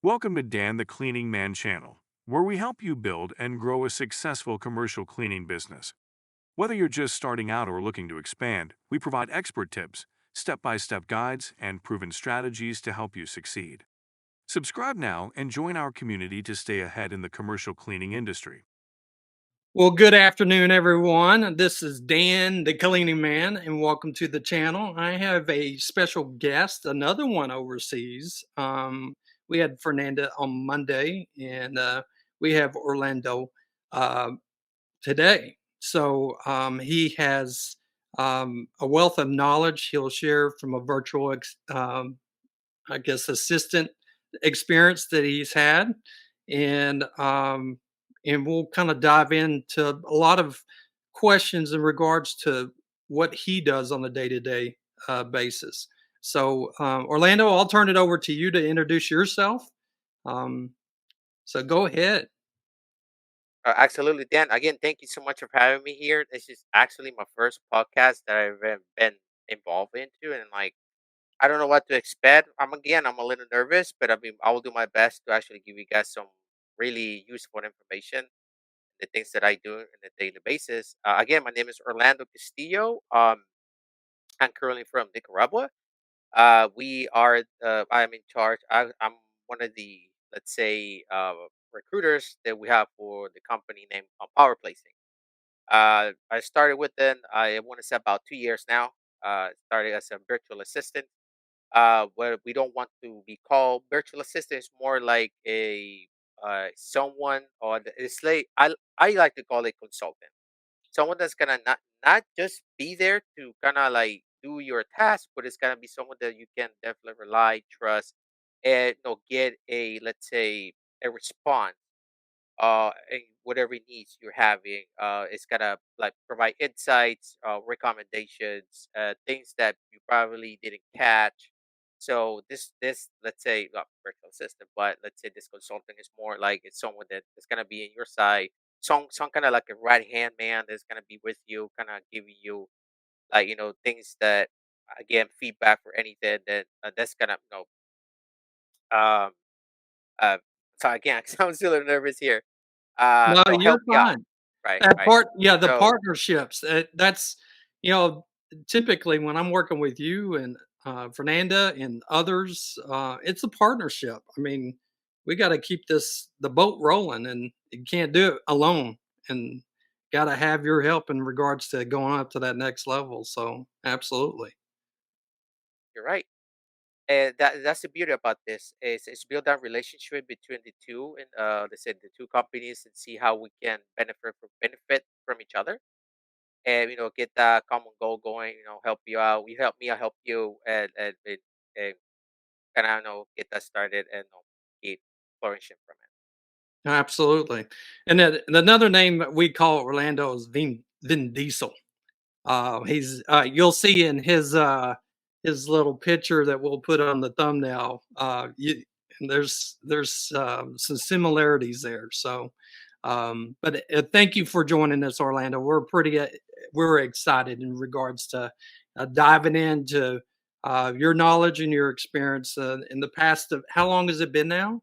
Welcome to Dan the Cleaning Man channel, where we help you build and grow a successful commercial cleaning business. Whether you're just starting out or looking to expand, we provide expert tips, step-by-step guides, and proven strategies to help you succeed. Subscribe now and join our community to stay ahead in the commercial cleaning industry. Well, good afternoon, everyone. This is Dan, the cleaning man, and welcome to the channel. I have a special guest, another one overseas. We had Fernanda on Monday, and we have Orlando uh, today. So he has a wealth of knowledge he'll share from a I guess, assistant experience that he's had, and we'll kind of dive into a lot of questions in regards to what he does on a day to day basis. So Orlando, I'll turn it over to you to introduce yourself. Um, so go ahead. Absolutely, Dan. Again, thank you so much for having me here. This is actually my first podcast that I've been involved into, and like I don't know what to expect. I'm a little nervous, but I mean, I will do my best to actually give you guys some really useful information, the things that I do on a daily basis. Again, my name is Orlando Castillo. I'm currently from Nicaragua. I'm in charge. I'm one of the, let's say, recruiters that we have for the company named Power Placing. I started with them. I want to say about 2 years now. Started as a virtual assistant. Where we don't want to be called virtual assistant. It's more like a someone or it's like I like to call it consultant. Someone that's gonna not just be there to kind of like do your task, but it's gonna be someone that you can definitely rely, trust, and get a, let's say, a response and whatever needs you're having. It's gonna like provide insights, recommendations, things that you probably didn't catch. So this let's say not virtual assistant, but let's say this consultant is more like it's someone that is gonna be in your side, some kind of like a right hand man that's gonna be with you, kind of giving you like things that, again, feedback for anything that's gonna um uh so again I'm still a little nervous here. No, Help you're you out. fine. Right, That right. part, yeah, the So partnerships. That's you know, typically when I'm working with you and Fernanda and others, it's a partnership. I mean, we got to keep the boat rolling, and you can't do it alone. And got to have your help in regards to going up to that next level. So, absolutely. you're right. And that's the beauty about this is it's build that relationship between the two and let's say the two companies and see how we can benefit from each other and get that common goal going, help you out. You help me, I help you, and kind of get that started and keep flourishing from it. Absolutely. And then another name that we call Orlando is Vin Diesel. He's you'll see in his little picture that we'll put on the thumbnail. And there's some similarities there. But thank you for joining us, Orlando. We're excited in regards to diving into your knowledge and your experience in the past. Of how long has it been now?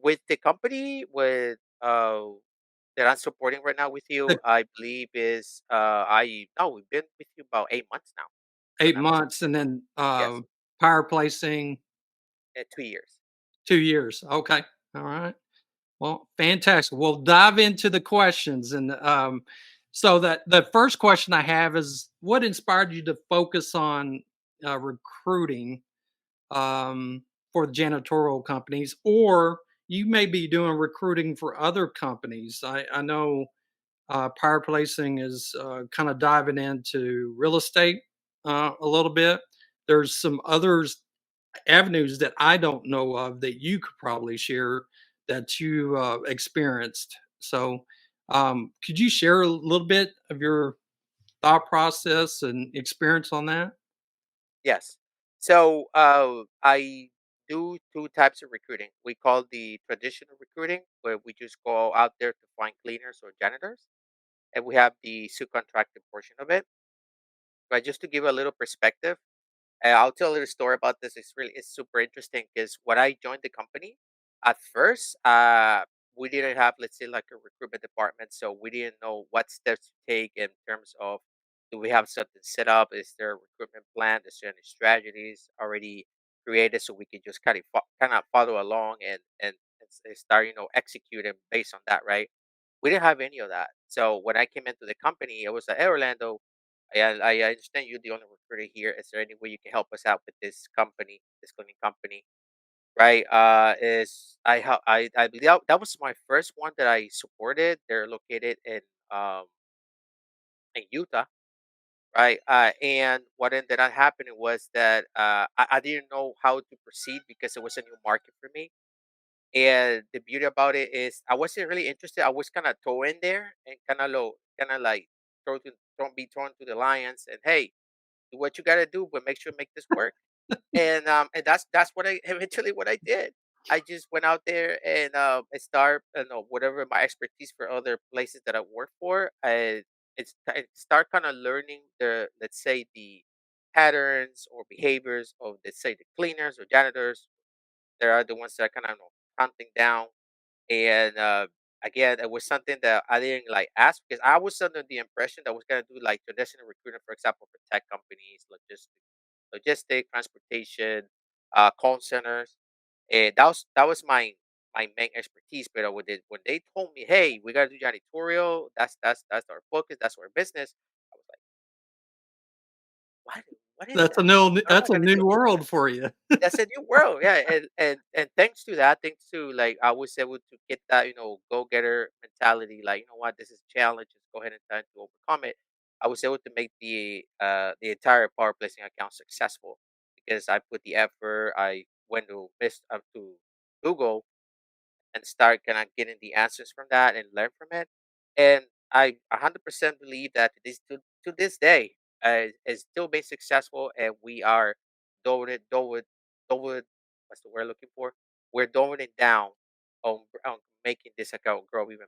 With the company with that I'm supporting right now with you, The I believe is I no we've been with you about 8 months now, if I'm eight not months, mistaken. and then Yes, power placing 2 years. 2 years. Okay, all right. Well, fantastic. We'll dive into the questions, and so that the first question I have is, what inspired you to focus on recruiting for the janitorial companies, or you may be doing recruiting for other companies? I know power placing is kind of diving into real estate a little bit. There's some others avenues that I don't know of that you could probably share that you experienced. So could you share a little bit of your thought process and experience on that? Yes. So I do two types of recruiting. We call the traditional recruiting, where we just go out there to find cleaners or janitors, and we have the subcontracted portion of it. But just to give a little perspective, I'll tell a little story about this. It's super interesting because when I joined the company, at first, we didn't have, let's say, like a recruitment department, so we didn't know what steps to take in terms of, do we have something set up? Is there a recruitment plan? Is there any strategies already created so we can just kind of follow along and start, executing based on that, right? We didn't have any of that. So when I came into the company, it was like, "Hey, Orlando, I understand you're the only recruiter here. Is there any way you can help us out with this company, this cleaning company?" Right? Is I help I believe that was my first one that I supported. They're located um in Utah, right? And what ended up happening was that I didn't know how to proceed because it was a new market for me. And the beauty about it is I wasn't really interested. I was kind of thrown in there and kind of like be thrown to the lions and, hey, do what you got to do, but make sure make this work. And that's what I eventually what I did. I just went out there and I start, whatever my expertise for other places that I work for. I start kind of learning the, let's say, the patterns or behaviors of, let's say, the cleaners or janitors. They are the ones that are kind of, hunting down. And again, it was something that I didn't like ask because I was under the impression that I was gonna do like traditional recruiting, for example, for tech companies, logistic, transportation, call centers. And that was my main expertise. But when they told me, "Hey, we gotta do janitorial. That's our focus. That's our business," I was like, "What? What is That's that? a new What am I that's a gonna do?" new world for you. That's a new world, yeah, and thanks to that, thanks to, like, I was able to get that, go getter mentality. Like, you know what, this is a challenge. Let's go ahead and try to overcome it. I was able to make the entire power placing account successful because I put the effort. I went to Google and start kind of getting the answers from that and learn from it. And I 100% believe that to this day, is still being successful, and we are doing it, what's the word I'm looking for? We're doing it down on making this account grow even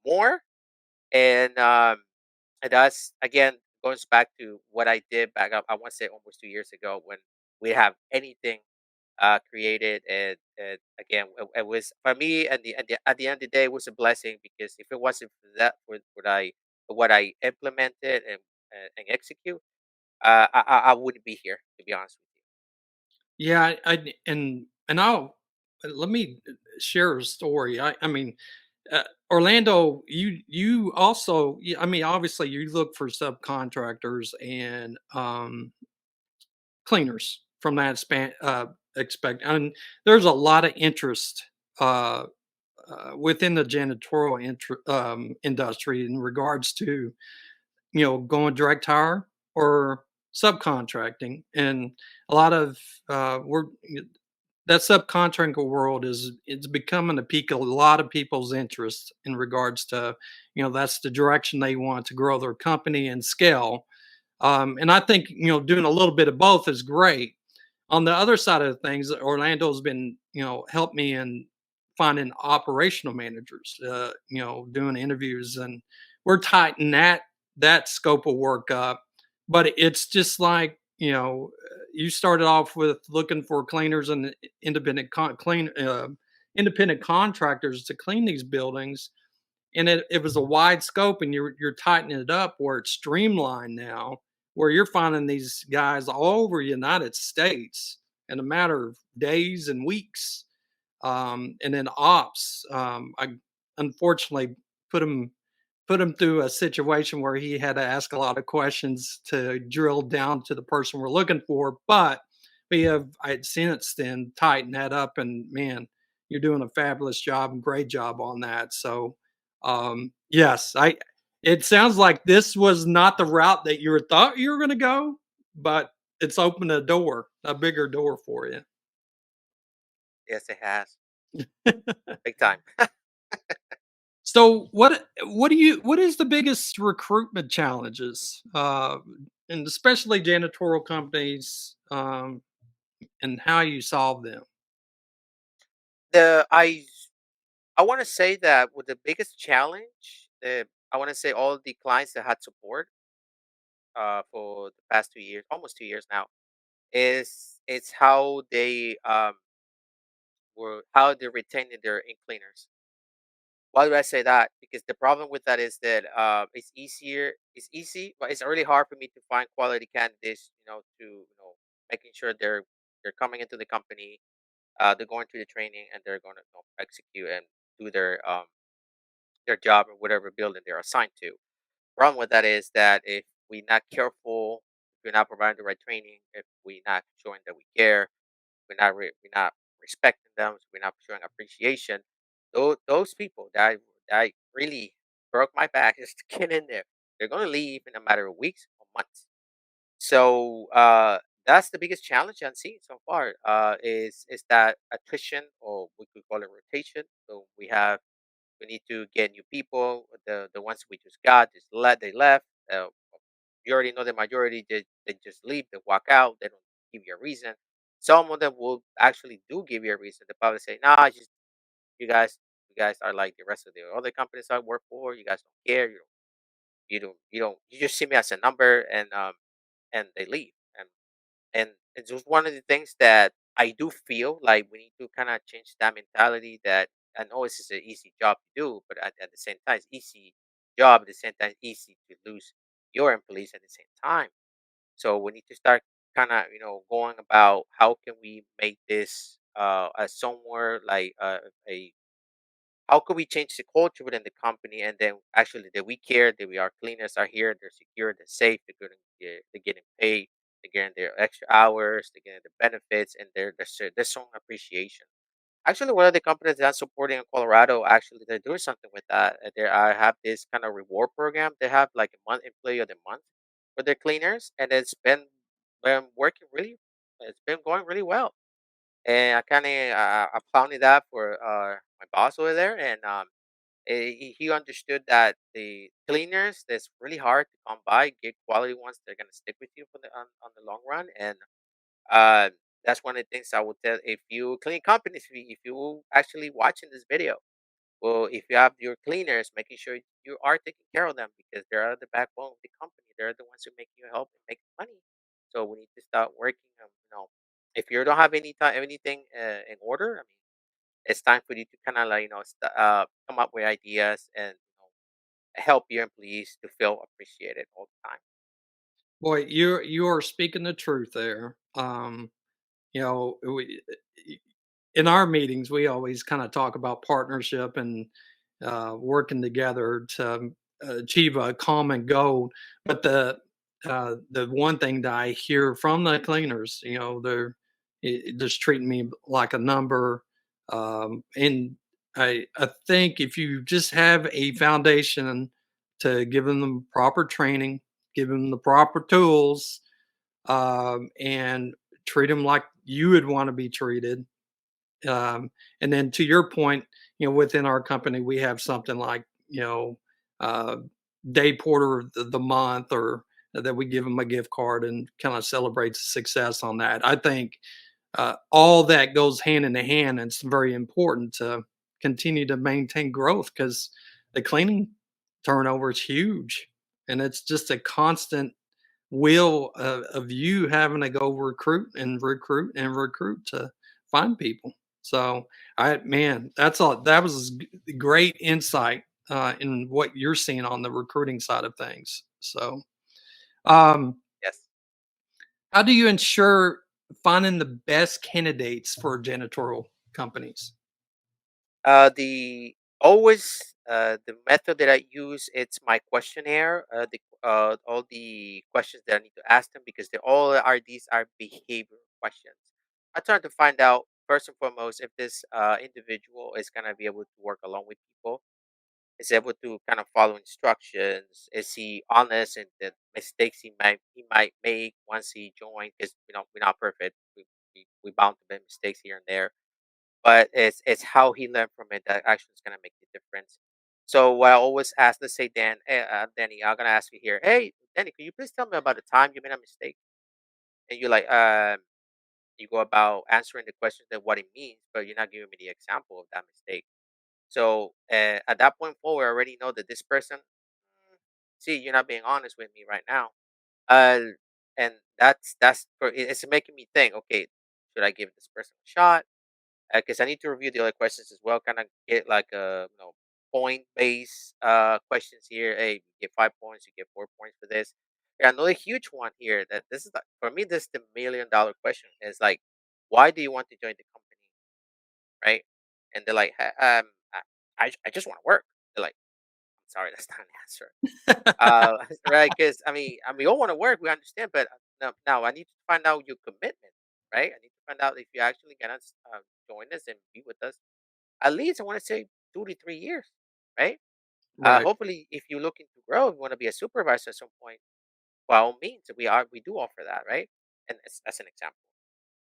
more. And that's again goes back to what I did back up. I want to say almost 2 years ago when we have anything created. And again, it was for me. And at the end of the day, it was a blessing because if it wasn't for that, for what I implemented and execute, I wouldn't be here, to be honest with you. Yeah, and I'll let me share a story. I mean, Orlando, you also, I mean, obviously, you look for subcontractors and cleaners from that span. Expect, and there's a lot of interest uh, within the janitorial industry in regards to going direct hire or subcontracting, and a lot of we're that subcontracting world is it's becoming a peak of a lot of people's interest in regards to that's the direction they want to grow their company and scale. And I think doing a little bit of both is great. On the other side of things, Orlando's been helped me in finding operational managers, doing interviews, and we're tightening that scope of work up. But it's just like you started off with looking for cleaners and independent contractors to clean these buildings, and it was a wide scope, and you're tightening it up where it's streamlined now, where you're finding these guys all over the United States in a matter of days and weeks. And then ops, I unfortunately put him put him through a situation where he had to ask a lot of questions to drill down to the person we're looking for. But we have I had since then tightened that up, and man, you're doing a fabulous job and great job on that. So yes, I it sounds like this was not the route that you thought you were going to go, but it's opened a door, a bigger door for you. Yes, it has, big time. So what is the biggest recruitment challenges, and especially janitorial companies, and how you solve them? the I want to say that with the biggest challenge, I want to say all the clients that had support. for the past 2 years, almost 2 years now, is it's how they were how they're retaining their in cleaners. Why do I say that? Because the problem with that is that it's easy, but it's really hard for me to find quality candidates. To making sure they're coming into the company, they're going through the training, and they're going to execute and do their job or whatever building they're assigned to. Problem with that is that if we're not careful, if we're not providing the right training, if we're not showing that we care, we're not respecting them, so we're not showing appreciation. Those people that really broke my back just to get in there, they're going to leave in a matter of weeks or months. So that's the biggest challenge I'm seeing so far. Is that attrition, or we could call it rotation. So we need to get new people. The ones we just got they left. You already know the majority, they just leave, they walk out, they don't give you a reason. Some of them will actually do give you a reason. They probably say, "Nah, just you guys are like the rest of the other companies I work for. You guys don't care. You just see me as a number," and they leave. And it's just one of the things that I do feel like we need to kind of change that mentality. That I know this is an easy job to do, but at the same time, it's easy job. At the same time, it's easy to lose your employees at the same time. So we need to start kind of going about how can we make this somewhere like a how could we change the culture within the company, and then actually that we care, that we our cleaners are here, they're secure, they're safe, they're getting paid, they're getting their extra hours, they're getting the benefits, and there's some appreciation. Actually, one of the companies that I'm supporting in Colorado, actually, they're doing something with that. There, I have this kind of reward program. They have like a month employee of the month for their cleaners, and been working really. It's been going really well, and I kind of I founded that for my boss over there, and he understood that the cleaners that's really hard to come by, get quality ones. They're gonna stick with you for on the long run, and uh, that's one of the things I would tell if you clean companies. If you actually watching this video, well, if you have your cleaners, making sure you are taking care of them because they are the backbone of the company. They're the ones who make you help and make money. So we need to start working. If you don't have anything in order, I mean, it's time for you to kind of like come up with ideas and help your employees to feel appreciated all the time. Boy, you are speaking the truth there. You know, in our meetings, we always kind of talk about partnership and working together to achieve a common goal. But the one thing that I hear from the cleaners, they're just treating me like a number. And I think if you just have a foundation to give them the proper training, give them the proper tools, and treat them like you would want to be treated. And then to your point, within our company, we have something like, uh, day porter of the month, or that we give them a gift card and kind of celebrates success on that. I think all that goes hand in hand. And it's very important to continue to maintain growth because the cleaning turnover is huge. And it's just a constant will of you having to go recruit and recruit and recruit to find people. So man, that's all. That was great insight in what you're seeing on the recruiting side of things. So, um, Yes. how do you ensure finding the best candidates for janitorial companies? The method that I use, it's my questionnaire. All the questions that I need to ask them, because they all are these are behavioral questions. I try to find out first and foremost if this individual is gonna be able to work along with people, is able to kind of follow instructions, is he honest in the mistakes he might make once he joined, because we're not perfect. We bound to make mistakes here and there, but it's how he learned from it that actually is gonna make the difference. So what I always ask, let's say Danny, I'm gonna ask you here, hey Danny, can you please tell me about the time you made a mistake? And you're like, you go about answering the question that what it means, but you're not giving me the example of that mistake. So at that point forward, I already know that this person, see, you're not being honest with me right now. Uh, and it's making me think. Okay, should I give this person a shot? Because I need to review the other questions as well. Kind of get like a point based questions here. Hey, you get 5 points, you get 4 points for this. Yeah, another huge one here. That this is for me. This is the $1 million question. Is like, why do you want to join the company, right? And they're like, I just want to work. They're like, I'm sorry, that's not an answer. Right? Because we all want to work. We understand, but now I need to find out your commitment, right? I need to find out if you actually gonna join us and be with us. At least I want to say 2 to 3 years, right? Right. Hopefully, if you're looking to grow, you want to be a supervisor at some point. By all means, we do offer that, right? And that's an example.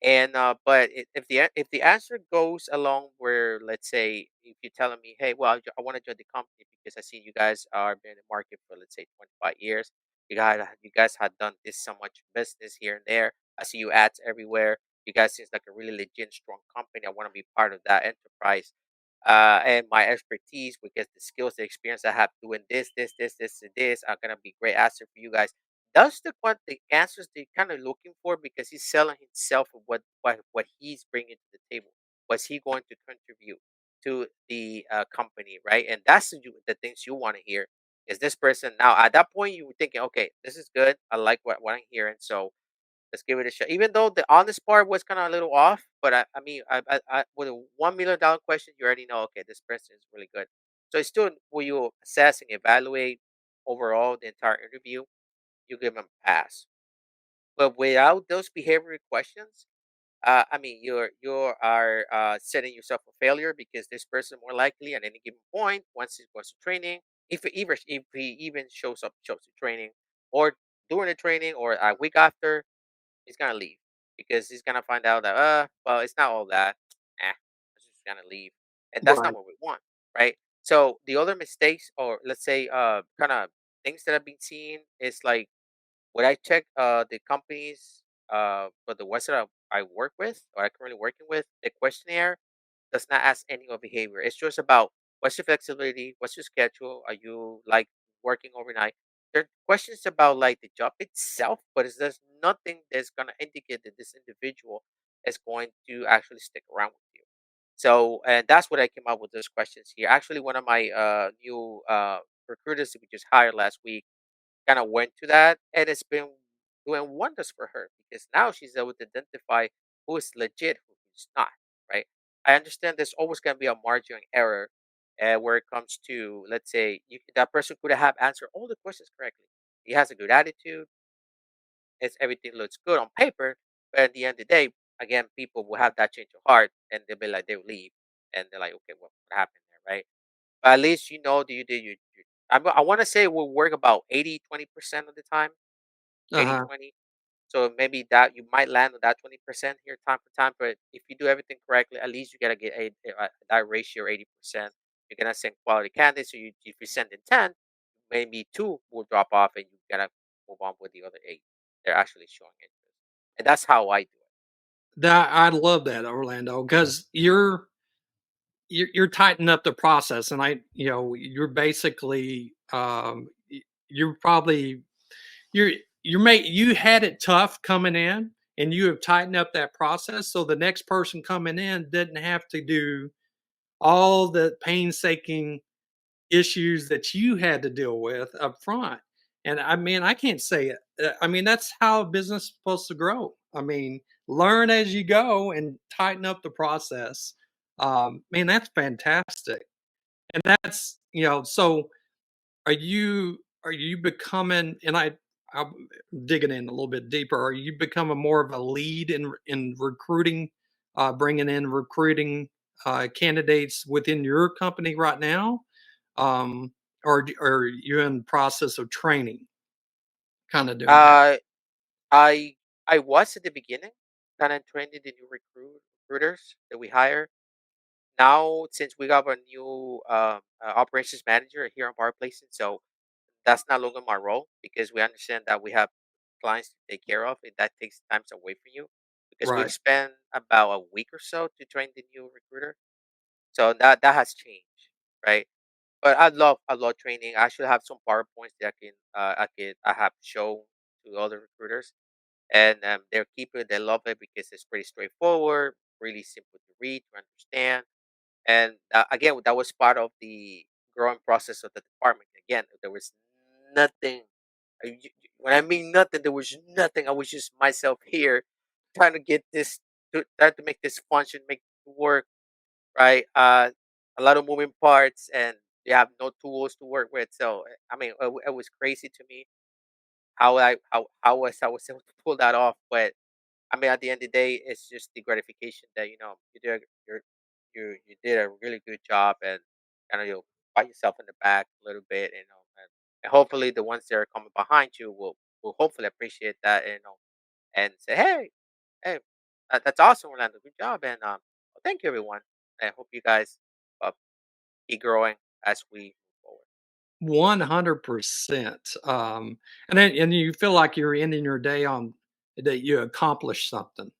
And but if the answer goes along where, let's say, if you're telling me, hey, well, I want to join the company because I see you guys are been in the market for, let's say, 25 years. You guys have done this so much business here and there. I see you ads everywhere. You guys seems like a really legit, strong company. I want to be part of that enterprise. And my expertise, because the skills, the experience I have doing this, and this are gonna be great asset for you guys. That's the answers they're kind of looking for, because he's selling himself of what he's bringing to the table. What's he going to contribute to the company, right? And that's the things you want to hear. Is this person now at that point you were thinking, okay, this is good. I like what I'm hearing, so let's give it a shot. Even though the honest part was kind of a little off, but with a $1 million question, you already know, okay, this person is really good. So it's still, will you assess and evaluate overall the entire interview? You give them a pass. But without those behavioral questions, you are setting yourself for failure, because this person more likely at any given point, once he goes to training, if he even shows to training, or during the training, or a week after, he's gonna leave, because he's gonna find out that well, it's not all that. He's just gonna leave, and that's not Right. what we want, right? So the other mistakes, or let's say kind of things that I've been seeing, is like, when I check the companies for the ones that I work with, or I currently working with, the questionnaire does not ask any of behavior. It's just about what's your flexibility, what's your schedule, are you like working overnight. There are questions about like the job itself, but there's nothing that's gonna indicate that this individual is going to actually stick around with you. So, and that's what I came up with those questions here. Actually, one of my new recruiters that we just hired last week kind of went to that, and it's been doing wonders for her, because now she's able to identify who is legit, who's not, right? I understand there's always going to be a margin of error where it comes to, let's say, that person could have answered all the questions correctly. He has a good attitude. It's everything looks good on paper, but at the end of the day, again, people will have that change of heart, and they'll be like, they'll leave, and they're like, okay, what happened there, right? But at least you know that you did your I want to say it will work about 80-20% of the time, Uh Eighty huh. 20. So maybe that you might land on that 20% here time for time. But if you do everything correctly, at least you gotta get that ratio 80%. You're gonna send quality candidates. So if you send in 10, maybe two will drop off, and you gotta move on with the other eight. They're actually showing interest, and that's how I do it. That I love that, Orlando, because you're tightening up the process, and you're basically you're probably you had it tough coming in, and you have tightened up that process, so the next person coming in didn't have to do all the painstaking issues that you had to deal with up front. And I mean, I can't say it. I mean, that's how a business is supposed to grow. I mean, learn as you go and tighten up the process. Man, that's fantastic. And that's, so are you becoming, and I'm digging in a little bit deeper. Are you becoming more of a lead in recruiting, bringing in recruiting candidates within your company right now? Or are you in the process of training, kind of doing that? Uh, I I was at the beginning, kind of training the new recruiters that we hire. Now, since we got a new operations manager here on Bar Placing, so that's not longer my role, because we understand that we have clients to take care of, and that takes time away from you, because we've Right. spent about a week or so to train the new recruiter. So that has changed, right? But I love training. I should have some PowerPoints that I have shown to other recruiters, and they're keeping they love it because it's pretty straightforward, really simple to read to understand, and again, that was part of the growing process of the department. Again, there was nothing. When I mean nothing, there was nothing. I was just myself here, trying to get this, trying to make this function, make it work right. A lot of moving parts, and you have no tools to work with. So I mean, it was crazy to me how I was able to pull that off. But I mean, at the end of the day, it's just the gratification that you did a really good job, and kind of you'll pat yourself in the back a little bit, and hopefully the ones that are coming behind you will hopefully appreciate that, and say, hey, that's awesome, Orlando, good job, and well, thank you, everyone. I hope you guys uh, keep growing as we move forward. 100%. And you feel like you're ending your day on that you accomplished something.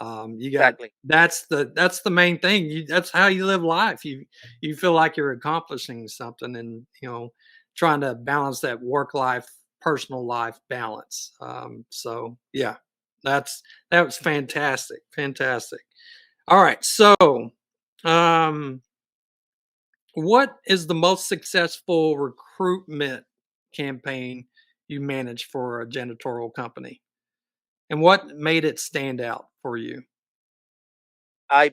You got Exactly. that's the main thing. That's how you live life. You feel like you're accomplishing something, and trying to balance that work life, personal life balance. So yeah, that was fantastic, fantastic. All right, so um, what is the most successful recruitment campaign you managed for a janitorial company, and what made it stand out for you? I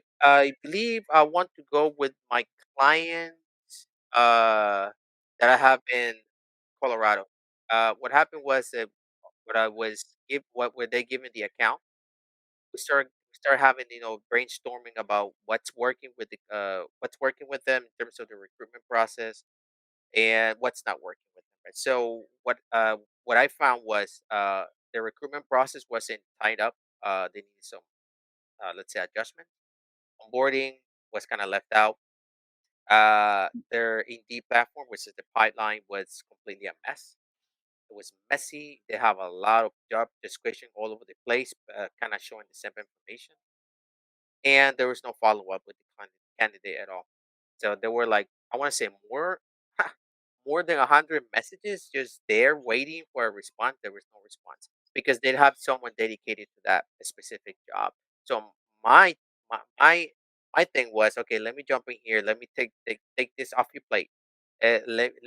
believe I want to go with my clients uh, that I have in Colorado. What happened was that what I was give what were they giving the account? We start having brainstorming about what's working with them in terms of the recruitment process and what's not working with them. Right? So what I found was the recruitment process wasn't tied up. They needed some let's say adjustment. Onboarding was kind of left out. Their Indeed platform, which is the pipeline, was completely a mess. It was messy. They have a lot of job description all over the place, kind of showing the same information, and there was no follow up with the candidate at all. So there were like I want to say more than 100 messages just there waiting for a response. There was no response because they'd have someone dedicated to that specific job. So my my my, my thing was okay. Let me jump in here. Let me take this off your plate. Let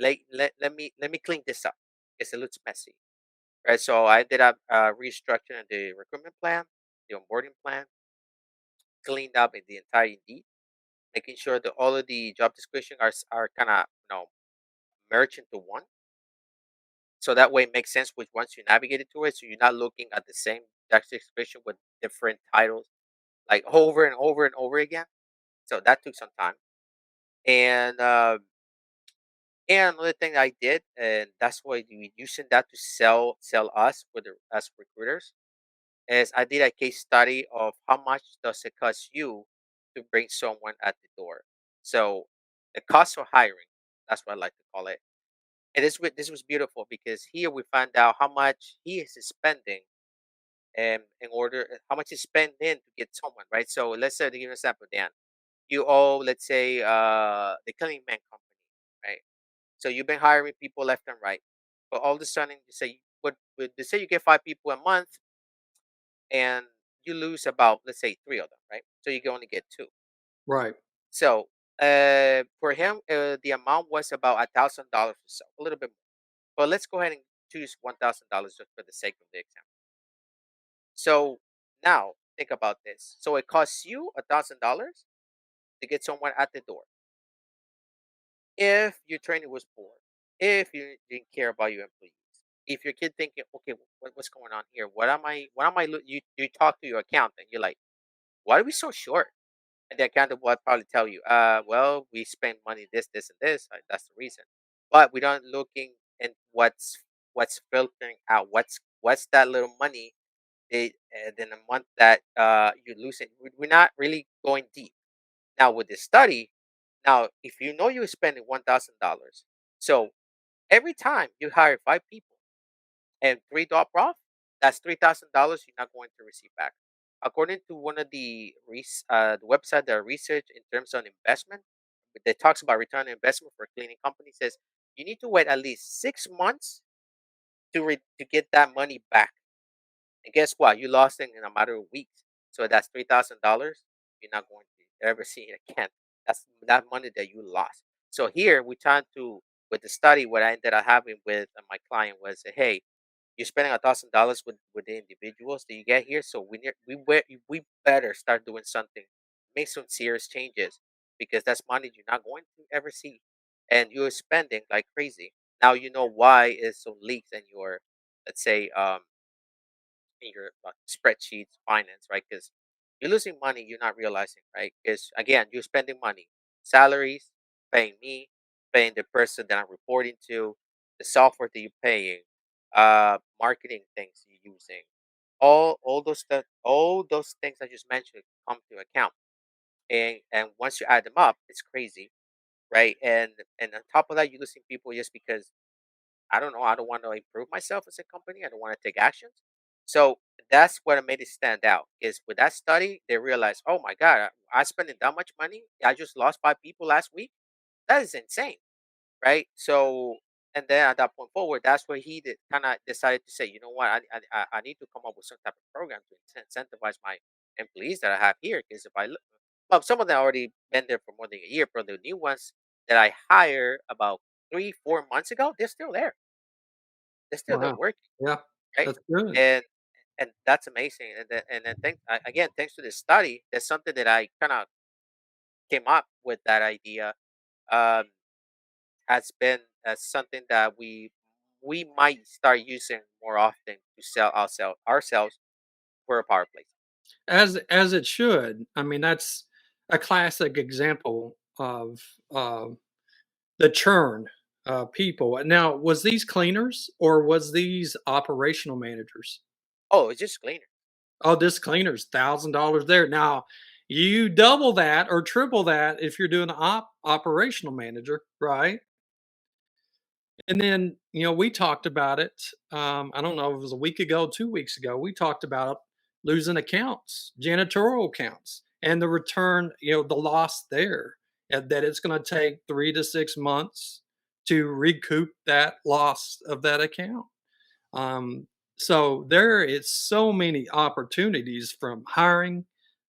me clean this up because it looks messy. Right. So I did a restructuring the recruitment plan, the onboarding plan, cleaned up in the entire Indeed, making sure that all of the job description are kind of merged into one. So that way it makes sense with once you navigate it to it. So you're not looking at the same job description with different titles like over and over and over again. So that took some time. And another thing I did, and that's why we using that to sell us with as recruiters, is I did a case study of how much does it cost you to bring someone at the door. So the cost of hiring, that's what I like to call it. And this was beautiful because here we find out how much he is spending in order how much he's spending to get someone, right? So let's say to give you an example, Dan, you owe let's say the cleaning man company, right? So you've been hiring people left and right, but all of a sudden you say they say you get 5 people a month, and you lose about let's say three of them, right? So you can only get two. Right. So for him, the amount was about $1,000 or so, a little bit more. But let's go ahead and choose $1,000 just for the sake of the example. So now think about this. So it costs you $1,000 to get someone at the door. If your training was poor, if you didn't care about your employees, if your kid thinking, okay, what's going on here? You talk to your accountant, you're like, why are we so short? And the accountant will probably tell you, well, we spend money this and this. That's the reason. But we don't looking in what's filtering out. What's that little money then a month that you lose it. We're not really going deep. Now with this study, now if you know you're spending $1,000, so every time you hire 5 people and three drop off, that's $3,000 you're not going to receive back. According to one of the website that research in terms of investment, that talks about return on investment for cleaning companies, says you need to wait at least 6 months to get that money back. And guess what? You lost it in a matter of weeks. So that's $3,000. You're not going to ever see it again. That's that money that you lost. So here we trying to with the study. What I ended up having with my client was, hey, you're spending $1,000 with the individuals that you get here. So we better start doing something, make some serious changes because that's money you're not going to ever see, and you're spending like crazy. Now you know why is some leaks in your, let's say, in your spreadsheets, finance, right? Because you're losing money, you're not realizing, right? Because again, you're spending money, salaries, paying me, paying the person that I'm reporting to, the software that you're paying, marketing things you're using, all those stuff, all those things I just mentioned come to account, and once you add them up, it's crazy, right? And on top of that, you're losing people just because I don't know. I don't want to improve myself as a company. I don't want to take actions. So that's what made it stand out. Is with that study, they realized, oh my God, I spending that much money. I just lost 5 people last week. That is insane, right? So, and then at that point forward, that's where he kind of decided to say, you know what, I need to come up with some type of program to incentivize my employees that I have here. Because if I look, well, some of them already been there for more than a year, but the new ones that I hired about 3, 4 months ago, they're still there. They're still there Wow. working, Yeah, right? that's good. And that's amazing. And then again, thanks to this study, that's something that I kind of came up with that idea. Um, has been something that we might start using more often to sell ourselves for a power place. As it should. I mean, that's a classic example of, the churn, people. Now, was these cleaners or was these operational managers? Oh, it's just cleaner. Oh, this cleaner's $1,000 there. Now, you double that or triple that if you're doing operational manager, right? And then, we talked about it. I don't know if it was a week ago, 2 weeks ago. We talked about losing accounts, janitorial accounts, and the return, the loss there, and that it's going to take 3 to 6 months to recoup that loss of that account. Um, so there is so many opportunities from hiring,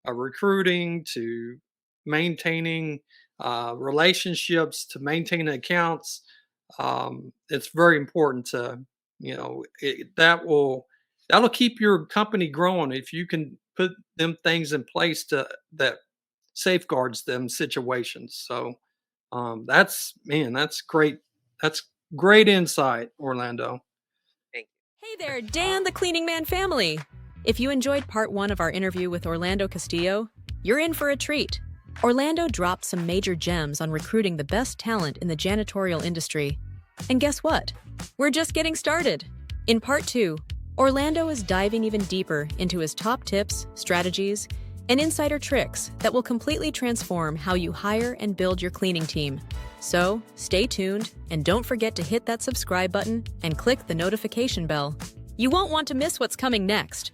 recruiting to maintaining relationships to maintaining accounts. It's very important to, that'll keep your company growing if you can put them things in place to that safeguards them situations. So that's man, that's great. That's great insight, Orlando. Thank Hey there, Dan the Cleaning Man family! If you enjoyed part one of our interview with Orlando Castillo, you're in for a treat. Orlando dropped some major gems on recruiting the best talent in the janitorial industry. And guess what? We're just getting started. In part two, Orlando is diving even deeper into his top tips, strategies, and insider tricks that will completely transform how you hire and build your cleaning team. So, stay tuned and don't forget to hit that subscribe button and click the notification bell. You won't want to miss what's coming next.